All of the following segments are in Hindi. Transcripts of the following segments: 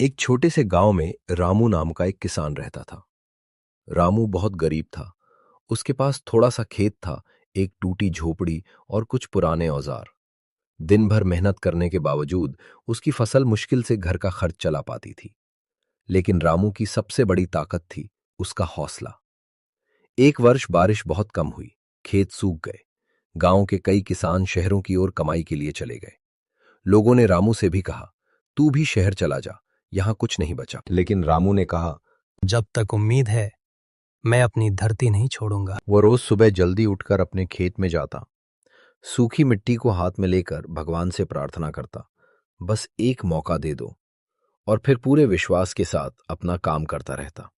एक छोटे से गांव में रामू नाम का एक किसान रहता था। रामू बहुत गरीब था। उसके पास थोड़ा सा खेत था, एक टूटी झोपड़ी और कुछ पुराने औजार। दिन भर मेहनत करने के बावजूद उसकी फसल मुश्किल से घर का खर्च चला पाती थी। लेकिन रामू की सबसे बड़ी ताकत थी उसका हौसला। एक वर्ष बारिश बहुत कम हुई, खेत सूख गए। गांव के कई किसान शहरों की ओर कमाई के लिए चले गए। लोगों ने रामू से भी कहा, तू भी शहर चला जा, यहां कुछ नहीं बचा। लेकिन रामू ने कहा, जब तक उम्मीद है मैं अपनी धरती नहीं छोड़ूंगा। वो रोज सुबह जल्दी उठकर अपने खेत में जाता, सूखी मिट्टी को हाथ में लेकर भगवान से प्रार्थना करता, बस एक मौका दे दो। और फिर पूरे विश्वास के साथ अपना काम करता रहता।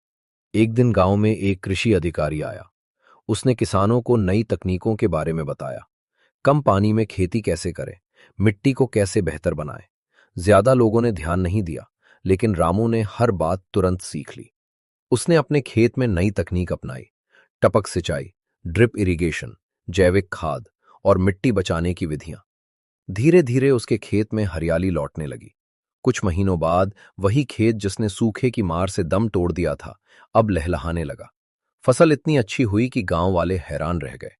एक दिन गांव में एक कृषि अधिकारी आया। उसने किसानों को नई तकनीकों के बारे में बताया, कम पानी में खेती कैसे करें, मिट्टी को कैसे बेहतर बनाएं। ज्यादा लोगों ने ध्यान नहीं दिया, लेकिन रामू ने हर बात तुरंत सीख ली। उसने अपने खेत में नई तकनीक अपनाई, टपक सिंचाई, ड्रिप इरिगेशन, जैविक खाद और मिट्टी बचाने की विधियां। धीरे धीरे उसके खेत में हरियाली लौटने लगी। कुछ महीनों बाद वही खेत जिसने सूखे की मार से दम तोड़ दिया था, अब लहलहाने लगा। फसल इतनी अच्छी हुई कि गांव वाले हैरान रह गए।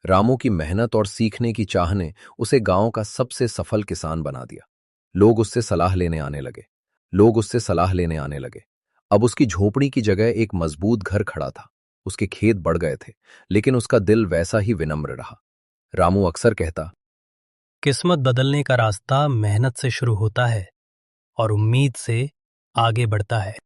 रामू की मेहनत और सीखने की चाह ने उसे गांव का सबसे सफल किसान बना दिया। लोग उससे सलाह लेने आने लगे। लोग उससे सलाह लेने आने लगे। अब उसकी झोपड़ी की जगह एक मजबूत घर खड़ा था। उसके खेत बढ़ गए थे, लेकिन उसका दिल वैसा ही विनम्र रहा। रामू अक्सर कहता, किस्मत बदलने का रास्ता मेहनत से शुरू होता है और उम्मीद से आगे बढ़ता है।